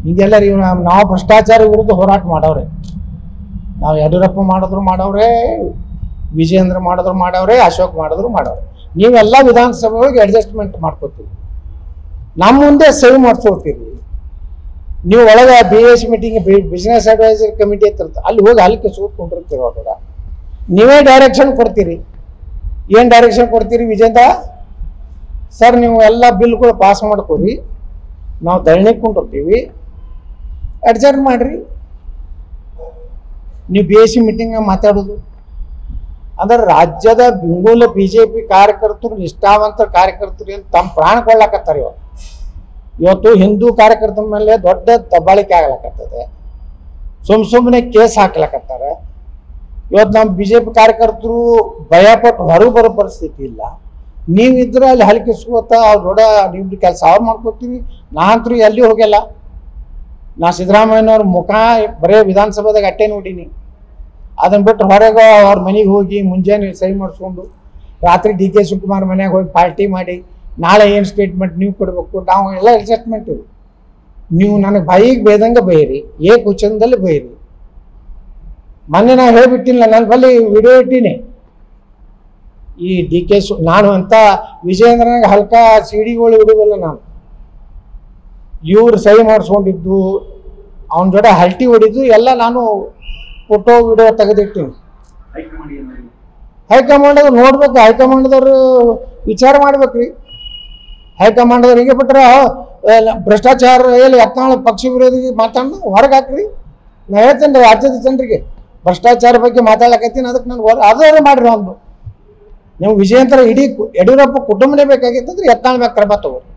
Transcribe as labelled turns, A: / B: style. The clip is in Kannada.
A: ಹಿಂಗೆಲ್ಲ ನಾವು ಭ್ರಷ್ಟಾಚಾರ ವಿರುದ್ಧ ಹೋರಾಟ ಮಾಡವ್ರೆ. ನಾವು ಯಡಿಯೂರಪ್ಪ ಮಾಡವ್ರೆ, ವಿಜಯೇಂದ್ರ ಮಾಡವ್ರೆ, ಅಶೋಕ್ ಮಾಡವ್ರೆ. ನೀವೆಲ್ಲ ವಿಧಾನಸಭೆ ಹೋಗಿ ಅಡ್ಜಸ್ಟ್ಮೆಂಟ್ ಮಾಡ್ಕೋತೀವಿ, ನಮ್ಮ ಮುಂದೆ ಸಹಿ ಮಾಡಿಸ್ಕೊಡ್ತೀರಿ. ನೀವು ಒಳಗೆ BS meeting, business advisory committee ಇರ್ತಿರ್ತ, ಅಲ್ಲಿ ಹೋಗಿ ಹಲ್ಕೆ ಸೂತ್ಕೊಂಡಿರ್ತೀರಿ. ಅವಾಗ ನೀವೇ ಡೈರೆಕ್ಷನ್ ಕೊಡ್ತೀರಿ. ಏನು ಡೈರೆಕ್ಷನ್ ಕೊಡ್ತೀರಿ? ವಿಜೇಂದ್ರ ಸರ್, ನೀವು ಎಲ್ಲ ಬಿಲ್ಗಳು ಪಾಸ್ ಮಾಡ್ಕೊರಿ, ನಾವು ಧರಣಿ ಕೊಂಡಿರ್ತೀವಿ, ಅಡ್ಜಸ್ಟ್ ಮಾಡ್ರಿ. ನೀವು BS ಮೀಟಿಂಗ್ ಮಾತಾಡೋದು ಅಂದ್ರೆ ರಾಜ್ಯದ ಬೆಂಗೂಲ BJP ಕಾರ್ಯಕರ್ತರು, ನಿಷ್ಠಾವಂತ ಕಾರ್ಯಕರ್ತರು ಏನು ತಮ್ಮ ಪ್ರಾಣ ಕೊಳ್ಳಾಕತ್ತಾರೆ. ಇವತ್ತು ಹಿಂದೂ ಕಾರ್ಯಕರ್ತರ ಮೇಲೆ ದೊಡ್ಡ ದಬ್ಬಾಳಿಕೆ ಆಗ್ಲಕತ್ತದೆ, ಸುಮ್ಮನೆ ಕೇಸ್ ಹಾಕ್ಲಕತ್ತಾರೆ. ಇವತ್ತು ನಮ್ಮ BJP ಕಾರ್ಯಕರ್ತರು ಭಯಪಟ್ಟು ಹೊರಗೆ ಬರೋ ಪರಿಸ್ಥಿತಿ ಇಲ್ಲ. ನೀವಿದ್ರೆ ಅಲ್ಲಿ ಹಲಿಕಿಸ್ಕೋತ ಅವ್ರು ನೋಡ ನೀವು ಕೆಲಸ ಅವ್ರು ಮಾಡ್ಕೋತೀವಿ. ನಾನಂತರೂ ಎಲ್ಲಿ ಹೋಗ್ಯಲ್ಲ. ನಾ ಸಿದ್ದರಾಮಯ್ಯನವ್ರ ಮುಖ ಬರೇ ವಿಧಾನಸಭೆದಾಗ ಅಟ್ಟೆ ನೋಡೀನಿ. ಅದನ್ನ ಬಿಟ್ಟು ಹೊರಗೆ ಅವ್ರ ಮನೆಗೆ ಹೋಗಿ ಮುಂಜಾನೆ ಸಹಿ ಮಾಡಿಸ್ಕೊಂಡು ರಾತ್ರಿ DK ಶಿವಕುಮಾರ್ ಮನೆಯಾಗ ಹೋಗಿ ಪಾರ್ಟಿ ಮಾಡಿ ನಾಳೆ ಏನು ಸ್ಟೇಟ್ಮೆಂಟ್ ನೀವು ಕೊಡಬೇಕು, ನಾವು ಎಲ್ಲ ಅಡ್ಜಸ್ಟ್ಮೆಂಟ್ ಇವು. ನೀವು ನನಗೆ ಬಾಯಿಗೆ ಬೇದಂಗೆ ಬೈರಿ, ಕುಚನದಲ್ಲಿ ಬೈರಿ. ಮೊನ್ನೆ ನಾ ಹೇಳ್ಬಿಟ್ಟಿಲ್ಲ, ನನ್ನ ಬಳಿ ವಿಡಿಯೋ ಇಟ್ಟೀನಿ. ಈ DK ನಾನು ಅಂತ ವಿಜಯೇಂದ್ರನಾಗ ಹಲ್ಕ ಸಿಡಿಗಳು ಇಡುವುದಿಲ್ಲ. ನಾನು ಇವ್ರು ಸಹಿ ಮಾಡಿಸ್ಕೊಂಡಿದ್ದು, ಅವನ ಜೊತೆ ಹಲ್ಟಿ ಹೊಡಿದ್ದು ಎಲ್ಲ ನಾನು ಫೋಟೋ ವಿಡಿಯೋ ತೆಗೆದಿಟ್ಟಿನಿ. ಹೈಕಮಾಂಡವ್ರು ನೋಡ್ಬೇಕು, ಹೈಕಮಾಂಡದವ್ರು ವಿಚಾರ ಮಾಡ್ಬೇಕ್ರಿ. ಹೈಕಮಾಂಡದವ್ರು ಹೀಗೆ ಬಿಟ್ರೆ ಭ್ರಷ್ಟಾಚಾರ ಎಲ್ಲಿ ಯತ್ನಾಳ್ ಪಕ್ಷ ವಿರೋಧಿ ಮಾತಾಡೋಣ ಹೊರಗೆ ಹಾಕ್ರಿ. ನಾ ಹೇಳ್ತೇನೆ ರಾಜ್ಯದ ಜನರಿಗೆ ಭ್ರಷ್ಟಾಚಾರ ಬಗ್ಗೆ ಮಾತಾಡಕತ್ತೀನಿ, ಅದಕ್ಕೆ ನಾನು ಅದಾದ್ರೆ ಮಾಡ್ರಿ. ಒಂದು ನೀವು ವಿಜಯೇಂದ್ರ ಇಡೀ ಯಡಿಯೂರಪ್ಪ ಕುಟುಂಬನೇ ಬೇಕಾಗಿತ್ತಂದ್ರೆ ಯತ್ನಾಳ್ ಮ್ಯಾಗ ಕ್ರಮ ತಗೋರಿ.